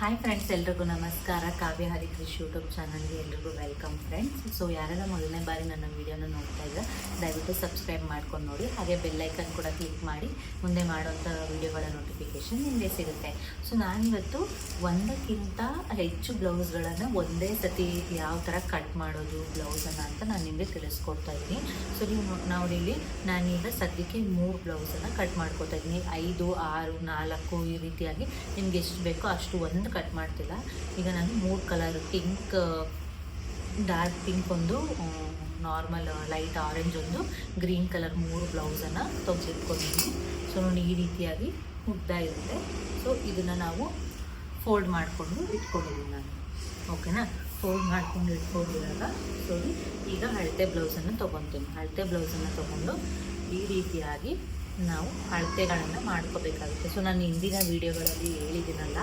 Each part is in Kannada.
ಹಾಯ್ ಫ್ರೆಂಡ್ಸ್, ಎಲ್ರಿಗೂ ನಮಸ್ಕಾರ. ಕಾವ್ಯ ಹರಿಕೃಷಿ ಯೂಟ್ಯೂಬ್ ಚಾನಲ್ಗೆ ಎಲ್ರಿಗೂ ವೆಲ್ಕಮ್ ಫ್ರೆಂಡ್ಸ್. ಸೊ ಯಾರೆಲ್ಲ ಮೊದಲನೇ ಬಾರಿ ನನ್ನ ವೀಡಿಯೋನ ನೋಡ್ತಾ ಇದ್ದರೆ ದಯವಿಟ್ಟು ಸಬ್ಸ್ಕ್ರೈಬ್ ಮಾಡ್ಕೊಂಡು ನೋಡಿ. ಹಾಗೆ ಬೆಲ್ಲೈಕನ್ ಕೂಡ ಕ್ಲಿಕ್ ಮಾಡಿ ಮುಂದೆ ಮಾಡೋಂಥ ವೀಡಿಯೋಗಳ ನೋಟಿಫಿಕೇಷನ್ ನಿಮಗೆ ಸಿಗುತ್ತೆ. ಸೊ ನಾನಿವತ್ತು ಒಂದಕ್ಕಿಂತ ಹೆಚ್ಚು ಬ್ಲೌಸ್ಗಳನ್ನು ಒಂದೇ ಸತಿ ಯಾವ ಥರ ಕಟ್ ಮಾಡೋದು ಬ್ಲೌಸನ್ನು ಅಂತ ನಾನು ನಿಮಗೆ ತಿಳಿಸ್ಕೊಡ್ತಾ ಇದ್ದೀನಿ. ಸೊ ನೀವು ನೋಡಿ, ಇಲ್ಲಿ ನಾನೀಗ ಸದ್ಯಕ್ಕೆ 3 ಬ್ಲೌಸನ್ನು ಕಟ್ ಮಾಡ್ಕೊತಾ ಇದ್ದೀನಿ. 5, 6, 4 ಈ ರೀತಿಯಾಗಿ ನಿಮ್ಗೆ ಎಷ್ಟು ಬೇಕೋ ಅಷ್ಟು ಒಂದು ಕಟ್ ಮಾಡ್ತಿಲ್ಲ. ಈಗ ನಾನು 3 ಕಲರ್, ಪಿಂಕ್, ಡಾರ್ಕ್ ಪಿಂಕ್ ಒಂದು, ನಾರ್ಮಲ್ ಲೈಟ್ ಆರೆಂಜ್ ಒಂದು, ಗ್ರೀನ್ ಕಲರ್ 3 ಬ್ಲೌಸನ್ನು ತೆಗೆದಿಟ್ಕೊಂಡಿದ್ದೀನಿ. ಸೊ ನೋಡಿ, ಈ ರೀತಿಯಾಗಿ ಉದ್ದ ಇರುತ್ತೆ. ಸೊ ಇದನ್ನು ನಾವು ಫೋಲ್ಡ್ ಮಾಡಿಕೊಂಡು ಇಟ್ಕೊಂಡಿದ್ದೀನಿ ನಾನು. ಓಕೆನಾ? ಫೋಲ್ಡ್ ಮಾಡ್ಕೊಂಡು ಇಟ್ಕೊಂಡಿದ್ದಾಗ ನೋಡಿ, ಈಗ ಅಳತೆ ಬ್ಲೌಸನ್ನು ತೊಗೊತೀನಿ. ಅಳತೆ ಬ್ಲೌಸನ್ನು ತೊಗೊಂಡು ಈ ರೀತಿಯಾಗಿ ನಾವು ಅಳತೆಗಳನ್ನು ಮಾಡ್ಕೋಬೇಕಾಗುತ್ತೆ. ಸೊ ನಾನು ಹಿಂದಿನ ವೀಡಿಯೋಗಳಲ್ಲಿ ಹೇಳಿದ್ದೀನಲ್ಲ,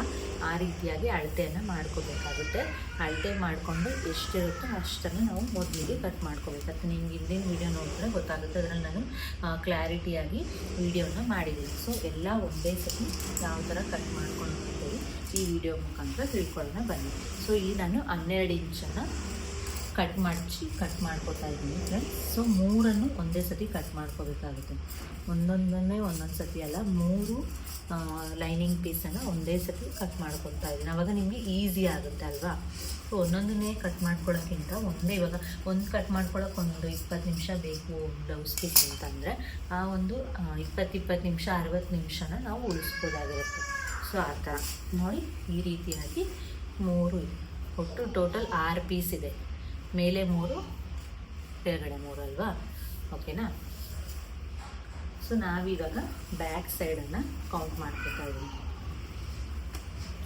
ಆ ರೀತಿಯಾಗಿ ಅಳತೆಯನ್ನು ಮಾಡ್ಕೋಬೇಕಾಗುತ್ತೆ. ಅಳತೆ ಮಾಡಿಕೊಂಡು ಎಷ್ಟಿರುತ್ತೋ ಅಷ್ಟನ್ನು ನಾವು ಮೊದಲಿಗೆ ಕಟ್ ಮಾಡ್ಕೋಬೇಕಾಗುತ್ತೆ. ನಿಮ್ಗೆ ಹಿಂದಿನ ವೀಡಿಯೋ ನೋಡಿದ್ರೆ ಗೊತ್ತಾಗುತ್ತೆ, ಅದರಲ್ಲಿ ನಾನು ಕ್ಲಾರಿಟಿಯಾಗಿ ವೀಡಿಯೋನ ಮಾಡಿದ್ದೀನಿ. ಸೊ ಎಲ್ಲ ಒಂದೇ ಸತಿ ಯಾವ ಥರ ಕಟ್ ಮಾಡ್ಕೊಂಡು ಹೋಗ್ತೀವಿ ಈ ವಿಡಿಯೋ ಮುಖಾಂತರ ತಿಳ್ಕೊಳ್ಳೋಣ ಬನ್ನಿ. ಸೊ ಈ ನಾನು 12 ಇಂಚನ್ನು ಕಟ್ ಮಾಡ್ಕೊತಾ ಇದ್ದೀನಿ ಫ್ರೆಂಡ್ಸ್. ಸೊ 3 ಒಂದೇ ಸತಿ ಕಟ್ ಮಾಡ್ಕೋಬೇಕಾಗುತ್ತೆ. ಒಂದೊಂದನ್ನೇ ಒಂದೊಂದು ಸತಿ ಅಲ್ಲ, 3 ಲೈನಿಂಗ್ ಪೀಸನ್ನು ಒಂದೇ ಸತಿ ಕಟ್ ಮಾಡ್ಕೊತಾ ಇದ್ದೀನಿ. ಆವಾಗ ನಿಮಗೆ ಈಸಿ ಆಗುತ್ತೆ ಅಲ್ವಾ? ಸೊ ಒಂದೊಂದನ್ನೇ ಕಟ್ ಮಾಡ್ಕೊಳ್ಳೋಕ್ಕಿಂತ ಇವಾಗ ಒಂದು ಕಟ್ ಮಾಡ್ಕೊಳ್ಳೋಕೆ ಒಂದು 20 ನಿಮಿಷ ಬೇಕು ಬ್ಲೌಸ್ ಪೀಸ್ ಅಂತಂದರೆ, ಆ ಒಂದು 20 ನಿಮಿಷ 60 ನಿಮಿಷನ ನಾವು ಉಳಿಸ್ಬೋದಾಗಿರುತ್ತೆ. ಸೊ ಆ ಥರ ನೋಡಿ, ಈ ರೀತಿಯಾಗಿ 3 ಒಟ್ಟು ಟೋಟಲ್ 6 ಪೀಸ್ ಇದೆ. ಮೇಲೆ 3, ಕೆಳಗಡೆ 3 ಅಲ್ವಾ? ಓಕೆನಾ? ಸೊ ನಾವಿವಾಗ ಬ್ಯಾಕ್ ಸೈಡನ್ನು ಕೌಂಟ್ ಮಾಡ್ಕೊತಾ ಇದ್ದೀವಿ.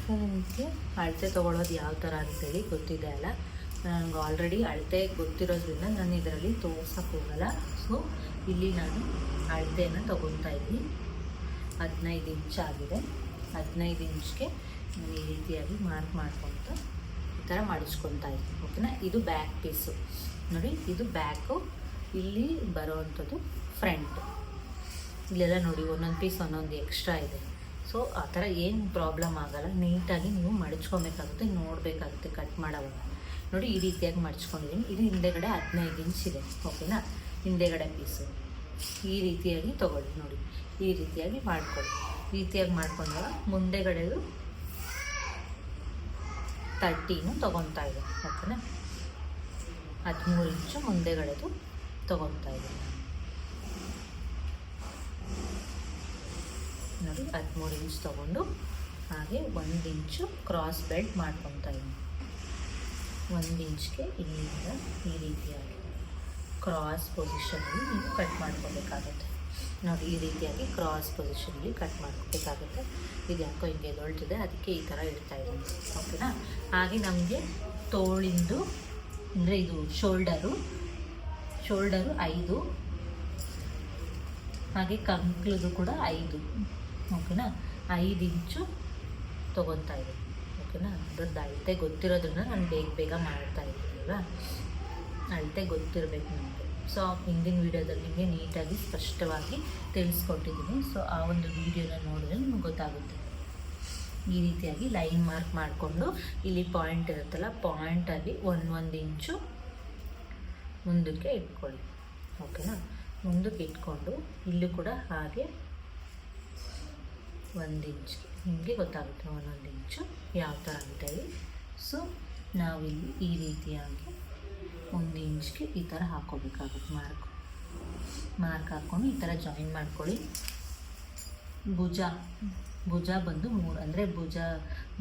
ಸೊ ನಿಮಗೆ ಅಳತೆ ತೊಗೊಳೋದು ಯಾವ ಥರ ಅಂತೇಳಿ ಗೊತ್ತಿದೆ ಅಲ್ಲ, ನನಗೆ ಆಲ್ರೆಡಿ ಅಳತೆ ಗೊತ್ತಿರೋದ್ರಿಂದ ನಾನು ಇದರಲ್ಲಿ ತೋರ್ಸೋಕ್ಕೆ ಹೋಗಲ್ಲ. ಸೊ ಇಲ್ಲಿ ನಾನು ಅಳತೆಯನ್ನು ತೊಗೊತಾ ಇದ್ದೀನಿ. 15 ಇಂಚ್ ಆಗಿದೆ. 15 ಇಂಚ್ಗೆ ನಾನು ಈ ರೀತಿಯಾಗಿ ಮಾರ್ಕ್ ಮಾಡ್ಕೊತ ಈ ಥರ ಮಾಡಿಸ್ಕೊತಾ ಇದ್ದೀನಿ. ಓಕೆನಾ? ಇದು ಬ್ಯಾಕ್ ಪೀಸು ನೋಡಿ, ಇದು ಬ್ಯಾಕು. ಇಲ್ಲಿ ಬರೋವಂಥದ್ದು ಫ್ರಂಟ್. ಇಲ್ಲೆಲ್ಲ ನೋಡಿ, ಒಂದೊಂದು ಪೀಸ್ ಒಂದೊಂದು ಎಕ್ಸ್ಟ್ರಾ ಇದೆ. ಸೊ ಆ ಥರ ಏನು ಪ್ರಾಬ್ಲಮ್ ಆಗೋಲ್ಲ. ನೀಟಾಗಿ ನೀವು ಮಡಚ್ಕೊಬೇಕಾಗುತ್ತೆ, ನೋಡಬೇಕಾಗುತ್ತೆ ಕಟ್ ಮಾಡೋವಾಗ. ನೋಡಿ, ಈ ರೀತಿಯಾಗಿ ಮಡಚ್ಕೊಂಡಿದ್ದೀನಿ. ಇದು ಹಿಂದೆಗಡೆ 15 ಇಂಚ್ ಇದೆ. ಓಕೆನಾ? ಹಿಂದೆಗಡೆ ಪೀಸು ಈ ರೀತಿಯಾಗಿ ತೊಗೊಳ್ಳಿ. ನೋಡಿ, ಈ ರೀತಿಯಾಗಿ ಮಾಡ್ಕೊಳ್ಳಿ. ಈ ರೀತಿಯಾಗಿ ಮಾಡ್ಕೊಂಡಾಗ ಮುಂದೆಗಡೆದು 30 ತೊಗೊತಾ ಇದೆ. ಓಕೆನಾ? 13 ಇಂಚು ಮುಂದೆಗಡೆದು ತೊಗೊತಾ ಇದೆ. ನೋಡಿ, 13 ಇಂಚ್ ತೊಗೊಂಡು ಹಾಗೆ 1 ಇಂಚು ಕ್ರಾಸ್ ಬೆಲ್ಟ್ ಮಾಡ್ಕೊತಾ ಇದ್ದೀನಿ. 1 ಇಂಚ್ಗೆ ಇಲ್ಲಿಂದ ಈ ರೀತಿಯಾಗಿ ಕ್ರಾಸ್ ಪೊಸಿಷನಲ್ಲಿ ನೀವು ಕಟ್ ಮಾಡ್ಕೋಬೇಕಾಗುತ್ತೆ. ನೋಡಿ, ಈ ರೀತಿಯಾಗಿ ಕ್ರಾಸ್ ಪೊಸಿಷನಲ್ಲಿ ಕಟ್ ಮಾಡ್ಕೋಬೇಕಾಗುತ್ತೆ. ಇದು ಯಾಕೋ ಹಿಂಗೆ ಎದೊಳ್ತಿದೆ, ಅದಕ್ಕೆ ಈ ಥರ ಇಡ್ತಾ ಇದ್ದೀನಿ. ಓಕೆನಾ? ಹಾಗೆ ನಮಗೆ ತೋಳಿಂದು ಅಂದರೆ ಇದು ಶೋಲ್ಡರು 5, ಹಾಗೆ ಕಂಕ್ಳದು ಕೂಡ 5. ಓಕೆನಾ? 5 ಇಂಚು ತೊಗೊತಾ ಇದ್ದೀನಿ. ಓಕೆನಾ? ಅದ್ರದ್ದು ಅಳತೆ ಗೊತ್ತಿರೋದ್ರಿಂದ ನಾನು ಬೇಗ ಮಾಡ್ತಾ ಇದ್ದೀನಿ ಅಲ್ವಾ? ಅಳತೆ ಗೊತ್ತಿರಬೇಕು ನಮಗೆ. ಸೊ ಹಿಂದಿನ ವೀಡಿಯೋದಲ್ಲಿ ನಿಮಗೆ ನೀಟಾಗಿ ಸ್ಪಷ್ಟವಾಗಿ ತಿಳಿಸ್ಕೊಟ್ಟಿದ್ದೀನಿ. ಸೊ ಆ ಒಂದು ವೀಡಿಯೋನ ನೋಡಿದ್ರೆ ನಿಮಗೆ ಗೊತ್ತಾಗುತ್ತೆ. ಈ ರೀತಿಯಾಗಿ ಲೈನ್ ಮಾರ್ಕ್ ಮಾಡಿಕೊಂಡು ಇಲ್ಲಿ ಪಾಯಿಂಟ್ ಇರುತ್ತಲ್ಲ, ಪಾಯಿಂಟಲ್ಲಿ 1 ಇಂಚು ಮುಂದಕ್ಕೆ ಇಟ್ಕೊಳ್ಳಿ. ಓಕೆನಾ? ಮುಂದಕ್ಕೆ ಇಟ್ಕೊಂಡು ಇಲ್ಲೂ ಕೂಡ ಹಾಗೆ 1 ಇಂಚ್ಗೆ ನಿಮಗೆ ಗೊತ್ತಾಗುತ್ತೆ 1 ಇಂಚು ಯಾವ ಥರ ಅಂತೇಳಿ. ಸೊ ನಾವಿಲ್ಲಿ ಈ ರೀತಿಯಾಗಿ 1 ಇಂಚ್ಗೆ ಈ ಥರ ಹಾಕ್ಕೋಬೇಕಾಗುತ್ತೆ. ಮಾರ್ಕ್ ಹಾಕ್ಕೊಂಡು ಈ ಥರ ಜಾಯಿನ್ ಮಾಡ್ಕೊಳ್ಳಿ. ಭುಜ ಬಂದು 3, ಅಂದರೆ ಭುಜ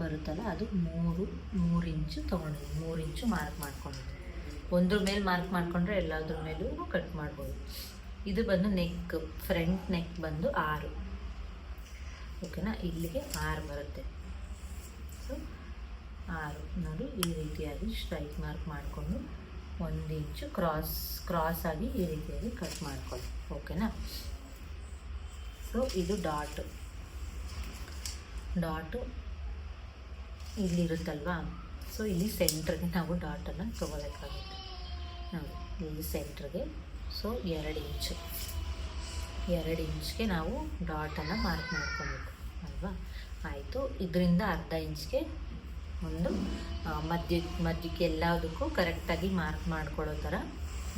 ಬರುತ್ತಲ್ಲ ಅದು 3 ಇಂಚು ತೊಗೊಂಡಿದ್ದೀನಿ. 3 ಇಂಚು ಮಾರ್ಕ್ ಮಾಡ್ಕೊಂಡಿದ್ದೀನಿ. ಒಂದ್ರ ಮೇಲೆ ಮಾರ್ಕ್ ಮಾಡಿಕೊಂಡ್ರೆ ಎಲ್ಲದ್ರ ಮೇಲೂ ಕಟ್ ಮಾಡ್ಬೋದು. ಇದು ಬಂದು ನೆಕ್, ಫ್ರಂಟ್ ನೆಕ್ ಬಂದು 6. ಓಕೆನಾ? ಇಲ್ಲಿಗೆ 6 ಬರುತ್ತೆ. ಸೊ 6 ನೋಡಿ, ಈ ರೀತಿಯಾಗಿ ಸ್ಟ್ರೈಟ್ ಮಾರ್ಕ್ ಮಾಡಿಕೊಂಡು 1 ಇಂಚು ಕ್ರಾಸ್ ಆಗಿ ಈ ರೀತಿಯಾಗಿ ಕಟ್ ಮಾಡ್ಕೊಳ್ಳಿ. ಓಕೆನಾ? ಸೊ ಇದು ಡಾಟು ಇಲ್ಲಿರುತ್ತಲ್ವಾ? ಸೊ ಇಲ್ಲಿ ಸೆಂಟ್ರಿಗೆ ನಾವು ಡಾಟನ್ನು ತೊಗೋಬೇಕಾಗುತ್ತೆ. ನೋಡಿ, ಇಲ್ಲಿ ಸೆಂಟ್ರಿಗೆ. ಸೊ 2 ಇಂಚ್ಗೆ ನಾವು ಡಾಟನ್ನು ಮಾರ್ಕ್ ಮಾಡ್ಕೊಬೇಕು ಅಲ್ವಾ? ಆಯಿತು. ಇದರಿಂದ ಅರ್ಧ ಇಂಚ್ಗೆ ಒಂದು ಮಧ್ಯಕ್ಕೆ ಎಲ್ಲದಕ್ಕೂ ಕರೆಕ್ಟಾಗಿ ಮಾರ್ಕ್ ಮಾಡ್ಕೊಳ್ಳೋ ಥರ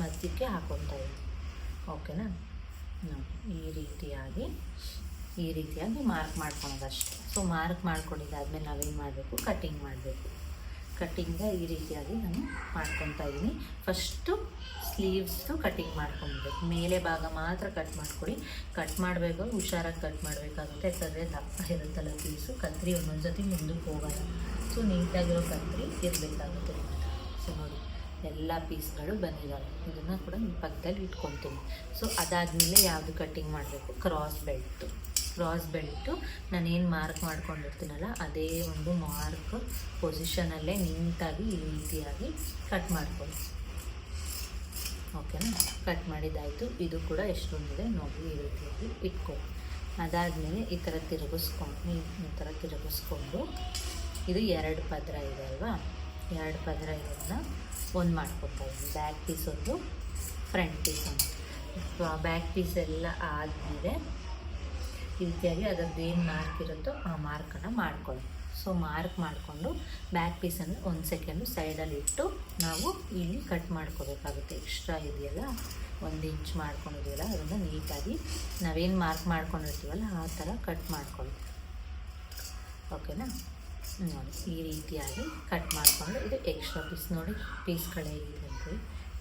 ಮಧ್ಯಕ್ಕೆ ಹಾಕ್ಕೊತಾ ಇದ್ದೀನಿ. ಓಕೆನಾ? ನೋಡಿ ಈ ರೀತಿಯಾಗಿ ಮಾರ್ಕ್ ಮಾಡ್ಕೊಳೋದಷ್ಟೇ. ಸೊ ಮಾರ್ಕ್ ಮಾಡ್ಕೊಂಡಿದ್ದಾದ್ಮೇಲೆ ನಾವೇನು ಮಾಡಬೇಕು, ಕಟ್ಟಿಂಗ್ ಮಾಡಬೇಕು. ಕಟ್ಟಿಂಗ ಈ ರೀತಿಯಾಗಿ ನಾನು ಮಾಡ್ಕೊತಾ ಇದ್ದೀನಿ. ಫಸ್ಟು ಸ್ಲೀವ್ಸ್ದು ಕಟ್ಟಿಂಗ್ ಮಾಡ್ಕೊಬೇಕು. ಮೇಲೆ ಭಾಗ ಮಾತ್ರ ಕಟ್ ಮಾಡ್ಕೊಳ್ಳಿ. ಕಟ್ ಮಾಡಬೇಕು, ಹುಷಾರಾಗಿ ಕಟ್ ಮಾಡಬೇಕಾಗುತ್ತೆ. ಯಾಕಂದರೆ ದಪ್ಪ ಇರುತ್ತಲ್ಲ ಪೀಸು, ಕತ್ರಿ ಒಂದೊಂದು ಸತಿ ಮುಂದಕ್ಕೆ ಹೋಗೋಲ್ಲ. ಸೊ ನೀಟಾಗಿರೋ ಕತ್ರಿ ಇರಬೇಕಾಗುತ್ತೆ. ಸೊ ನೋಡಿ ಎಲ್ಲ ಪೀಸ್ಗಳು ಬಂದಿದ್ದಾವೆ. ಇದನ್ನು ಕೂಡ ಪಕ್ಕದಲ್ಲಿ ಇಟ್ಕೊತೀನಿ. ಸೊ ಅದಾದಮೇಲೆ ಯಾವುದು ಕಟ್ಟಿಂಗ್ ಮಾಡಬೇಕು, ಕ್ರಾಸ್ ಬೆಲ್ಟು ನಾನೇನು ಮಾರ್ಕ್ ಮಾಡ್ಕೊಂಡಿರ್ತೀನಲ್ಲ ಅದೇ ಒಂದು ಮಾರ್ಕ್ ಪೊಸಿಷನಲ್ಲೇ ನೀಟಾಗಿ ಈ ರೀತಿಯಾಗಿ ಕಟ್ ಮಾಡ್ಕೊಳ್ಳಿ. ಓಕೆನಾ? ಕಟ್ ಮಾಡಿದ್ದಾಯಿತು. ಇದು ಕೂಡ ಎಷ್ಟೊಂದಿದೆ ನೋಡಿ, ಈ ರೀತಿಯಾಗಿ ಇಟ್ಕೊಳ್ಳಿ. ಅದಾದಮೇಲೆ ಈ ಥರ ತಿರುಗಿಸ್ಕೊಂಡು ಇದು 2 ಪದರ ಇದೆ ಅಲ್ವಾ, 2 ಪದರ ಇದನ್ನು ಒಂದು ಮಾಡ್ಕೊತಾ ಇದ್ದೀನಿ. ಬ್ಯಾಕ್ ಪೀಸ್ ಒಂದು, ಫ್ರಂಟ್ ಪೀಸ್ ಒಂದು. ಬ್ಯಾಕ್ ಪೀಸ್ ಎಲ್ಲ ಆದಮೇಲೆ ಈ ರೀತಿಯಾಗಿ ಅದರದ್ದು ಏನು ಮಾರ್ಕ್ ಇರುತ್ತೋ ಆ ಮಾರ್ಕನ್ನು ಮಾಡ್ಕೊಳ್ಳಿ. ಸೊ ಮಾರ್ಕ್ ಮಾಡಿಕೊಂಡು ಬ್ಯಾಕ್ ಪೀಸನ್ನು 1 ಸೆಕೆಂಡು ಸೈಡಲ್ಲಿ ಇಟ್ಟು ನಾವು ಇಲ್ಲಿ ಕಟ್ ಮಾಡ್ಕೋಬೇಕಾಗುತ್ತೆ. ಎಕ್ಸ್ಟ್ರಾ ಇದೆಯಲ್ಲ 1 ಇಂಚ್ ಮಾಡ್ಕೊಂಡಿದ್ದೀವಲ್ಲ ಅದನ್ನು ನೀಟಾಗಿ ನಾವೇನು ಮಾರ್ಕ್ ಮಾಡ್ಕೊಂಡಿರ್ತೀವಲ್ಲ ಆ ಥರ ಕಟ್ ಮಾಡ್ಕೊಳ್ಳಿ. ಓಕೆನಾ? ನೋಡಿ ಈ ರೀತಿಯಾಗಿ ಕಟ್ ಮಾಡಿಕೊಂಡು ಇದು ಎಕ್ಸ್ಟ್ರಾ ಪೀಸ್ ನೋಡಿ, ಪೀಸ್ಗಳು ಹೇಗಿದೆ ಅಂತ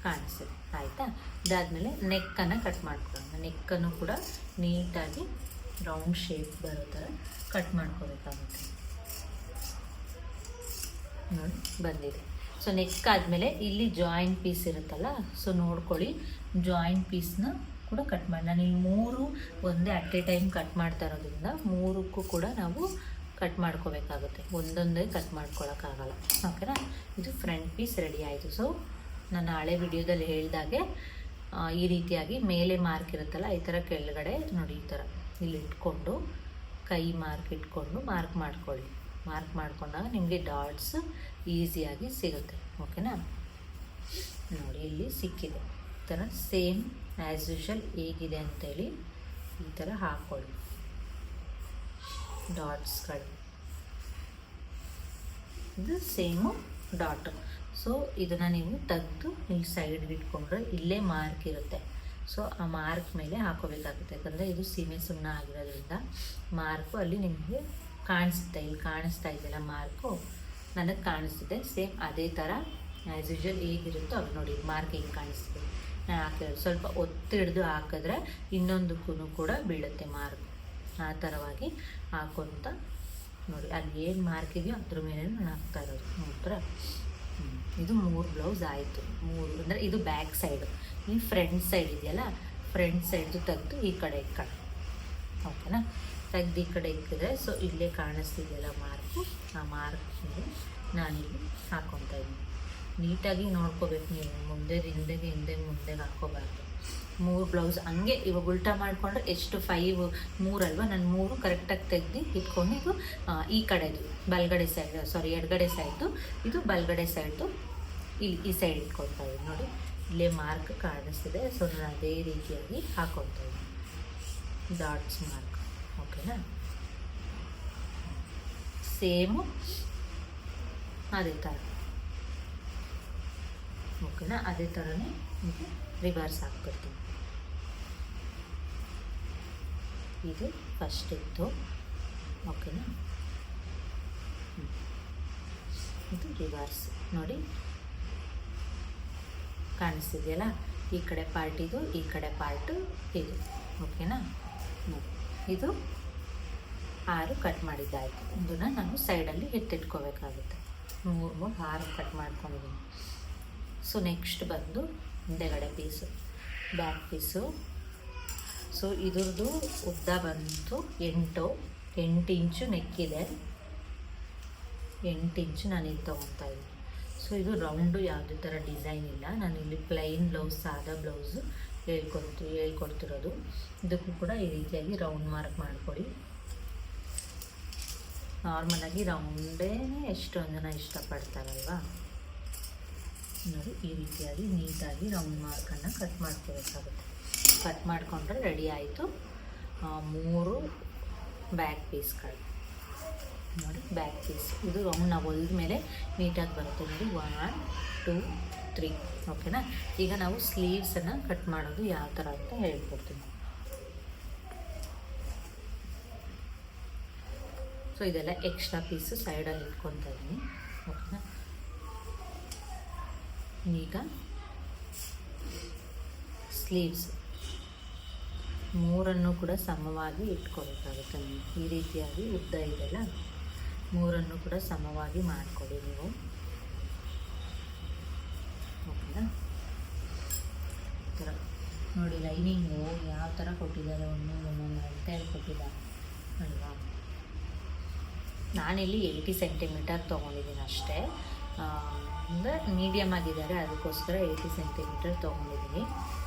ಕಾಣಿಸ್ತದೆ. ಆಯಿತಾ? ಇದಾದಮೇಲೆ ನೆಕ್ಕನ್ನು ಕಟ್ ಮಾಡ್ಕೊಳ್ಳೋಣ. ನೆಕ್ಕನ್ನು ಕೂಡ ನೀಟಾಗಿ ರೌಂಡ್ ಶೇಪ್ ಬರೋ ಥರ ಕಟ್ ಮಾಡ್ಕೋಬೇಕಾಗುತ್ತೆ. ನೋಡಿ ಬಂದಿದೆ. ಸೊ ನೆಕ್ ಆದಮೇಲೆ ಇಲ್ಲಿ ಜಾಯಿಂಟ್ ಪೀಸ್ ಇರುತ್ತಲ್ಲ, ಸೊ ನೋಡ್ಕೊಳ್ಳಿ, ಜಾಯಿಂಟ್ ಪೀಸ್ನ ಕೂಡ ಕಟ್ ಮಾಡಿ. ನಾನು ಇಲ್ಲಿ 3 ಒಂದೇ ಅಟ್ ಎ ಟೈಮ್ ಕಟ್ ಮಾಡ್ತಾ ಇರೋದ್ರಿಂದ 3ಕ್ಕೂ ಕೂಡ ನಾವು ಕಟ್ ಮಾಡ್ಕೋಬೇಕಾಗುತ್ತೆ. ಒಂದೊಂದೇ ಕಟ್ ಮಾಡ್ಕೊಳಕ್ಕಾಗಲ್ಲ. ಓಕೆನಾ? ಇದು ಫ್ರಂಟ್ ಪೀಸ್ ರೆಡಿ ಆಯಿತು. ಸೊ ನಾನು ಹಳೆ ವಿಡಿಯೋದಲ್ಲಿ ಹೇಳಿದಾಗೆ ಈ ರೀತಿಯಾಗಿ ಮೇಲೆ ಮಾರ್ಕ್ ಇರುತ್ತಲ್ಲ ಈ ಥರ ಕೆಳಗಡೆ ನೋಡಿ ಈ ಥರ ಇಲ್ಲಿ ಇಟ್ಕೊಂಡು ಕೈ ಮಾರ್ಕ್ ಇಟ್ಕೊಂಡು ಮಾರ್ಕ್ ಮಾಡ್ಕೊಳ್ಳಿ. ಮಾರ್ಕ್ ಮಾಡ್ಕೊಂಡಾಗ ನಿಮಗೆ ಡಾಟ್ಸ್ ಈಸಿಯಾಗಿ ಸಿಗುತ್ತೆ. ಓಕೆನಾ? ನೋಡಿ ಇಲ್ಲಿ ಸಿಕ್ಕಿದೆ. ಈ ಥರ ಸೇಮ್ ಆ್ಯಸ್ ಯೂಶಲ್ ಹೇಗಿದೆ ಅಂತೇಳಿ ಈ ಥರ ಹಾಕ್ಕೊಳ್ಳಿ ಡಾಟ್ಸ್ಗಳು. ಇದು ಸೇಮು ಡಾಟ್. ಸೊ ಇದನ್ನು ನೀವು ತೆಗೆದು ಇಲ್ಲಿ ಸೈಡ್ಗೆ ಇಟ್ಕೊಂಡ್ರೆ ಇಲ್ಲೇ ಮಾರ್ಕ್ ಇರುತ್ತೆ. ಸೊ ಆ ಮಾರ್ಕ್ ಮೇಲೆ ಹಾಕೋಬೇಕಾಗುತ್ತೆ. ಯಾಕಂದರೆ ಇದು ಸೀಮೆ ಸುಣ್ಣ ಆಗಿರೋದ್ರಿಂದ ಮಾರ್ಕು ಅಲ್ಲಿ ನಿಮಗೆ ಕಾಣಿಸುತ್ತೆ. ಇಲ್ಲಿ ಕಾಣಿಸ್ತಾ ಇದೆಯಲ್ಲ ಮಾರ್ಕು, ನನಗೆ ಕಾಣಿಸ್ತಿದೆ. ಸೇಮ್ ಅದೇ ಥರ ಆ್ಯಸ್ ಯೂಶಲ್ ಹೇಗಿರುತ್ತೋ ಅದು ನೋಡಿ ಮಾರ್ಕ್ ಹೇಗೆ ಕಾಣಿಸ್ತಿದೆ. ನಾನು ಹಾಕಿರೋದು ಸ್ವಲ್ಪ ಒತ್ತಿ ಹಿಡಿದು ಹಾಕಿದ್ರೆ ಇನ್ನೊಂದಕ್ಕೂ ಕೂಡ ಬೀಳುತ್ತೆ ಮಾರ್ಕ್. ಆ ಥರವಾಗಿ ಹಾಕೊಂತ ನೋಡಿ ಅಲ್ಲಿ ಏನು ಮಾರ್ಕ್ ಇದೆಯೋ ಅದ್ರ ಮೇಲೆ ನಾನು ಹಾಕ್ತಾ ಇರೋದು. ನೋಡ್ತಾರೆ? ಇದು 3 ಬ್ಲೌಸ್ ಆಯಿತು. 3 ಅಂದರೆ ಇದು ಬ್ಯಾಕ್ ಸೈಡು. ಈ ಫ್ರಂಟ್ ಸೈಡ್ ಇದೆಯಲ್ಲ, ಫ್ರಂಟ್ ಸೈಡ್ದು ತೆಗೆದು ಈ ಕಡೆ ಇಕ್ಕಡೆ. ಓಕೆನಾ? ತೆಗ್ದು ಈ ಕಡೆ ಇಕ್ಕಿದ್ರೆ ಸೊ ಇಲ್ಲೇ ಕಾಣಿಸ್ತಿದೆಯಲ್ಲ ಮಾರ್ಕು, ಆ ಮಾರ್ಕ್ ಮೇಲೆ ನಾನಿಲ್ಲಿ ಹಾಕ್ಕೊತಾ ಇದ್ದೀನಿ. ನೀಟಾಗಿ ನೋಡ್ಕೋಬೇಕು ನೀವು, ಹಿಂದೆಗೆ ಹಾಕ್ಕೋಬಾರ್ದು. 3 ಬ್ಲೌಸ್ ಹಂಗೆ ಇವಾಗ ಉಲ್ಟಾ ಮಾಡಿಕೊಂಡ್ರೆ ಎಷ್ಟು 5 3 ಅಲ್ವಾ, ನಾನು 3 ಕರೆಕ್ಟಾಗಿ ತೆಗ್ದು ಇಟ್ಕೊಂಡು ಇದು ಈ ಕಡೆದು ಬಲಗಡೆ ಸೈಡ್, ಎಡಗಡೆ ಸೈಡ್ದು, ಇದು ಬಲಗಡೆ ಸೈಡ್ದು ಇಲ್ಲಿ ಈ ಸೈಡ್ ಇಟ್ಕೊತಾ ಇದ್ದೀನಿ. ನೋಡಿ ಇಲ್ಲೇ ಮಾರ್ಕ್ ಕಾಣಿಸ್ತಿದೆ. ಸೊ ನಾನು ಅದೇ ರೀತಿಯಾಗಿ ಹಾಕ್ಕೊತಾ ಇದ್ದೀನಿ ಡಾಟ್ಸ್ ಮಾರ್ಕ್. ಓಕೆನಾ? ಸೇಮು ಅದೇ ಥರ. ಓಕೆನಾ? ಅದೇ ಥರನೇ ರಿವರ್ಸ್ ಹಾಕ್ಬಿಡ್ತೀನಿ. ಇದು ಫಸ್ಟ್ ಇತ್ತು. ಓಕೆನಾ? ಇದು ರಿವರ್ಸ್ ನೋಡಿ ಕಾಣಿಸ್ತಿದೆಯಲ್ಲ, ಈ ಕಡೆ ಪಾರ್ಟ್ ಇದು, ಈ ಕಡೆ ಪಾರ್ಟು ಇದು. ಓಕೆನಾ? ಇದು 6 ಕಟ್ ಮಾಡಿದ್ದಾಯಿತು. ಇದನ್ನು ನಾನು ಸೈಡಲ್ಲಿ ಎತ್ತಿಟ್ಕೋಬೇಕಾಗುತ್ತೆ. 3 6 ಕಟ್ ಮಾಡ್ಕೊಂಡಿದ್ದೀನಿ. ಸೊ ನೆಕ್ಸ್ಟ್ ಬಂದು ಹಿಂದೆಗಡೆ ಪೀಸು, ಬ್ಯಾಕ್ ಪೀಸು. ಸೊ ಇದ್ರದ್ದು ಉದ್ದ ಬಂತು 8 ಇಂಚು ನೆಕ್ಕಿದೆ. 8 ಇಂಚು ನಾನು ಇಲ್ಲಿ ತೊಗೊತಾ ಇದ್ದೀನಿ. ಸೊ ಇದು ರೌಂಡು ಯಾವುದೇ ಥರ ಡಿಸೈನ್ ಇಲ್ಲ. ನಾನು ಇಲ್ಲಿ ಪ್ಲೈನ್ ಬ್ಲೌಸ್, ಸಾದಾ ಬ್ಲೌಸು ಹೇಳ್ಕೊಡ್ತಿರೋದು. ಇದಕ್ಕೂ ಕೂಡ ಈ ರೀತಿಯಾಗಿ ರೌಂಡ್ ಮಾರ್ಕ್ ಮಾಡ್ಕೊಳ್ಳಿ. ನಾರ್ಮಲಾಗಿ ರೌಂಡೇ ಎಷ್ಟೊಂದು ಜನ ಇಷ್ಟಪಡ್ತಾರಲ್ವ. ನೋಡಿ ಈ ರೀತಿಯಾಗಿ ನೀಟಾಗಿ ರೌಂಡ್ ಮಾರ್ಕನ್ನು ಕಟ್ ಮಾಡ್ಕೋಬೇಕಾಗುತ್ತೆ. ಕಟ್ ಮಾಡಿಕೊಂಡ್ರೆ ರೆಡಿ ಆಯಿತು 3 ಬ್ಯಾಕ್ ಪೀಸ್ಗಳು. ನೋಡಿ ಬ್ಯಾಕ್ ಪೀಸ್ ಇದು ರೌಂಡ್ ನಾವು ಹೊಲ್ದ ಮೇಲೆ ನೀಟಾಗಿ ಬರುತ್ತೆ ನೋಡಿ. 1 2 3 ಓಕೆನಾ. ಈಗ ನಾವು ಸ್ಲೀವ್ಸನ್ನು ಕಟ್ ಮಾಡೋದು ಯಾವ ಥರ ಅಂತ ಹೇಳ್ಕೊಡ್ತೀನಿ. ಸೊ ಇದೆಲ್ಲ ಎಕ್ಸ್ಟ್ರಾ ಪೀಸು ಸೈಡಲ್ಲಿ ಇಟ್ಕೊತಾ ಇದ್ದೀನಿ ಓಕೆನಾ. ಈಗ ಸ್ಲೀವ್ಸ್ ಮೂರನ್ನು ಕೂಡ ಸಮವಾಗಿ ಇಟ್ಕೊಬೇಕಾಗುತ್ತೆ. ಈ ರೀತಿಯಾಗಿ ಉದ್ದ ಇದೆಲ್ಲ ಮೂರನ್ನು ಕೂಡ ಸಮವಾಗಿ ಮಾಡಿಕೊಡಿ ನೀವು ಓಕೆನಾ. ಈ ಥರ ನೋಡಿ ಲೈನಿಂಗು ಯಾವ ಥರ ಕೊಟ್ಟಿದ್ದಾರೆ, ಒಂದೊಂದು ಅಳತೆಯಲ್ಲಿ ಕೊಟ್ಟಿದ್ದಾರೆ ಅಲ್ವಾ. ನಾನಿಲ್ಲಿ 80 ಸೆಂಟಿಮೀಟರ್ ತೊಗೊಂಡಿದ್ದೀನಿ ಅಷ್ಟೇ, ಅಂದರೆ ಮೀಡಿಯಮ್ ಆಗಿದ್ದಾರೆ ಅದಕ್ಕೋಸ್ಕರ 80 ಸೆಂಟಿಮೀಟರ್ ತೊಗೊಂಡಿದ್ದೀನಿ.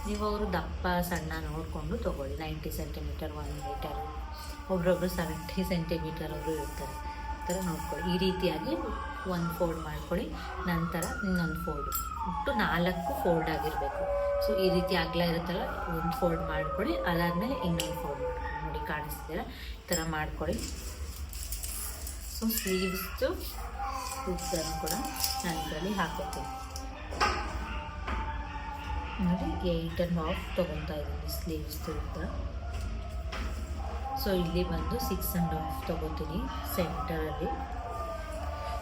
ನೀವು ಅವರು ದಪ್ಪ ಸಣ್ಣ ನೋಡಿಕೊಂಡು ತೊಗೊಳ್ಳಿ. 90 ಸೆಂಟಿಮೀಟರ್ 1 ಮೀಟರು, ಒಬ್ರೊಬ್ರು 70 ಸೆಂಟಿಮೀಟರ್ ಅವರು ಇರ್ತಾರೆ. ಈ ಥರ ನೋಡ್ಕೊಳ್ಳಿ. ಈ ರೀತಿಯಾಗಿ ಒಂದು ಫೋಲ್ಡ್ ಮಾಡ್ಕೊಳ್ಳಿ, ನಂತರ ಇನ್ನೊಂದು ಫೋಲ್ಡ್ ಒಟ್ಟು 4 ಫೋಲ್ಡ್ ಆಗಿರಬೇಕು. ಸೊ ಈ ರೀತಿ ಅಗಲ ಇರುತ್ತಲ್ಲ, ಒಂದು ಫೋಲ್ಡ್ ಮಾಡ್ಕೊಳ್ಳಿ, ಅದಾದಮೇಲೆ ಇನ್ನೊಂದು ಫೋಲ್ಡ್ ಮಾಡ್ಕೊಳ್ಳಿ. ನೋಡಿ ಕಾಣಿಸ್ತೀರ, ಈ ಥರ ಮಾಡ್ಕೊಳ್ಳಿ. ಸೊ ಸ್ಲೀವ್ಸ್ದು ಉದ್ದನ್ನು ಕೂಡ ನಾನು ಇದರಲ್ಲಿ ಹಾಕೋತೀನಿ ನೋಡಿ. 8.5 ತೊಗೊತಾ ಇದ್ದೀನಿ ಸ್ಲೀವ್ಸ್ದು ಉದ್ದ. ಸೊ ಇಲ್ಲಿ ಬಂದು 6.5 ತೊಗೋತೀನಿ ಸೆಂಟರಲ್ಲಿ,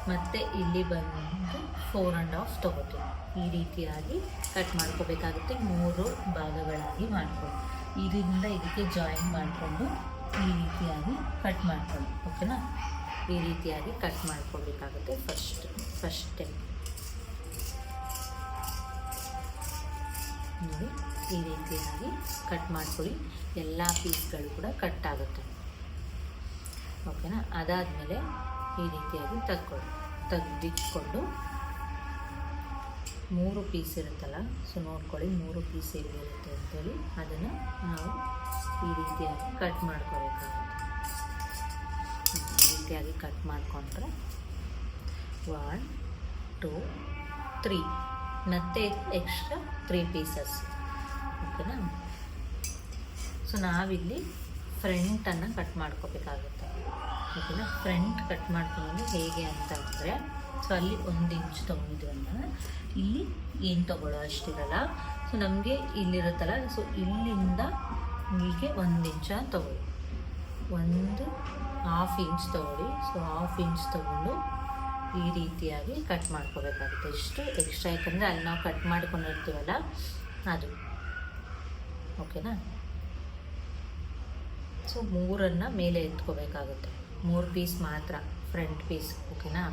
ಮತ್ತು ಇಲ್ಲಿ ಬಂದು 4.5 ತೊಗೋತೀನಿ. ಈ ರೀತಿಯಾಗಿ ಕಟ್ ಮಾಡ್ಕೋಬೇಕಾಗುತ್ತೆ. 3 ಭಾಗಗಳಾಗಿ ಮಾಡ್ಕೊಂಡು ಇದರಿಂದ ಇದಕ್ಕೆ ಜಾಯಿನ್ ಮಾಡಿಕೊಂಡು ಈ ರೀತಿಯಾಗಿ ಕಟ್ ಮಾಡ್ಕೊಳ್ಳಿ ಓಕೆನಾ. ಈ ರೀತಿಯಾಗಿ ಕಟ್ ಮಾಡ್ಕೊಳ್ಬೇಕಾಗುತ್ತೆ. ಫಸ್ಟ್ ಸ್ಟೆಪ್ ನೋಡಿ, ಈ ರೀತಿಯಾಗಿ ಕಟ್ ಮಾಡ್ಕೊಳ್ಳಿ. ಎಲ್ಲ ಪೀಸ್ಗಳು ಕೂಡ ಕಟ್ ಆಗುತ್ತೆ ಓಕೆನಾ. ಅದಾದಮೇಲೆ ಈ ರೀತಿಯಾಗಿ ತೆಗೆದಿಟ್ಕೊಂಡು 3 ಪೀಸ್ ಇರುತ್ತಲ್ಲ, ಸೊ ನೋಡ್ಕೊಳ್ಳಿ 3 ಪೀಸ್ ಎಲ್ಲಿರುತ್ತೆ ಅಂತೇಳಿ ಅದನ್ನು ನಾವು ಈ ರೀತಿಯಾಗಿ ಕಟ್ ಮಾಡ್ಕೋಬೇಕಾಗುತ್ತೆ. ಈ ರೀತಿಯಾಗಿ ಕಟ್ ಮಾಡಿಕೊಂಡ್ರೆ 1 2 3 ಮತ್ತೆ ಎಕ್ಸ್ಟ್ರಾ 3 ಪೀಸಸ್ ಓಕೆನಾ. ಸೊ ನಾವಿಲ್ಲಿ ಫ್ರಂಟನ್ನು ಕಟ್ ಮಾಡ್ಕೋಬೇಕಾಗುತ್ತೆ ಓಕೆನಾ. ಫ್ರಂಟ್ ಕಟ್ ಮಾಡ್ಕೊಳ್ಳೋದು ಹೇಗೆ ಅಂತ ಅಂದರೆ, ಸೊ ಅಲ್ಲಿ 1 ಇಂಚ್ ತೊಗೊಂಡಿದ್ವಲ್ಲ, ಇಲ್ಲಿ ಏನು ತೊಗೊಳ್ಳೋ ಅಷ್ಟಿರಲ್ಲ. ಸೊ ನಮಗೆ ಇಲ್ಲಿರುತ್ತಲ್ಲ, ಸೊ ಇಲ್ಲಿಂದ ಇಲ್ಲಿಗೆ 1 ಇಂಚ ತೊಗೊಳ್ಳಿ, 1.5 ಇಂಚ್ ತೊಗೊಳ್ಳಿ. ಸೊ 1/2 ಇಂಚ್ ತೊಗೊಂಡು ಈ ರೀತಿಯಾಗಿ ಕಟ್ ಮಾಡ್ಕೋಬೇಕಾಗುತ್ತೆ. ಇಷ್ಟು ಎಕ್ಸ್ಟ್ರಾ, ಯಾಕಂದರೆ ಅಲ್ಲಿ ನಾವು ಕಟ್ ಮಾಡ್ಕೊಂಡಿರ್ತೀವಲ್ಲ ಅದು ಓಕೆನಾ. ಸೊ 3 ಮೇಲೆ ಎತ್ಕೋಬೇಕಾಗುತ್ತೆ. 3 ಪೀಸ್ ಮಾತ್ರ ಫ್ರಂಟ್ ಪೀಸ್ ಓಕೆನಾ.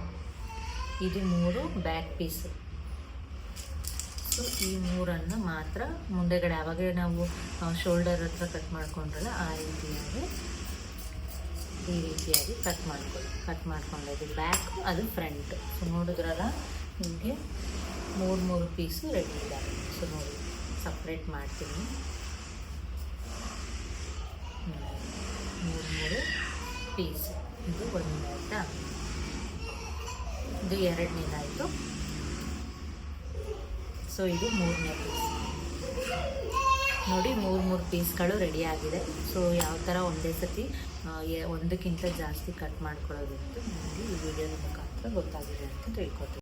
ಇದು 3 ಬ್ಯಾಕ್ ಪೀಸ್. ಸೊ ಈ 3 ಮಾತ್ರ ಮುಂದೆಗಡೆ ಆವಾಗ ನಾವು ಶೋಲ್ಡರ್ ಹತ್ರ ಕಟ್ ಮಾಡ್ಕೊಂಡ್ರಲ್ಲ ಆ ರೀತಿಯಾಗಿ ಈ ರೀತಿಯಾಗಿ ಕಟ್ ಮಾಡ್ಕೊಳ್ಳಿ. ಕಟ್ ಮಾಡ್ಕೊಂಡಿದ್ದು ಬ್ಯಾಕ್, ಅದು ಫ್ರಂಟ್. ಸೊ ನೋಡಿದ್ರಲ್ಲ ನಿಮಗೆ 3 ಪೀಸು ರೆಡಿ ಇದ್ದಾವೆ. ಸೊ ನೋಡಿ ಸಪ್ರೇಟ್ ಮಾಡ್ತೀನಿ. 3 ಪೀಸ್. ಇದು 1 ಆಯಿತಾ, ಇದು 2ನೇದಾಯಿತು. ಸೊ ಇದು 3ನೇ ಪೀಸ್ ನೋಡಿ. 3 ಪೀಸ್ಗಳು ರೆಡಿಯಾಗಿದೆ. ಸೊ ಯಾವ ಥರ ಒಂದೇ ಸತಿ ಒಂದಕ್ಕಿಂತ ಜಾಸ್ತಿ ಕಟ್ ಮಾಡ್ಕೊಳ್ಳೋದು ಅಂತ ನನಗೆ ಈ ವಿಡಿಯೋದ ಮುಖಾಂತರ ಗೊತ್ತಾಗಿದೆ ಅಂತ ತಿಳ್ಕೊತೀನಿ.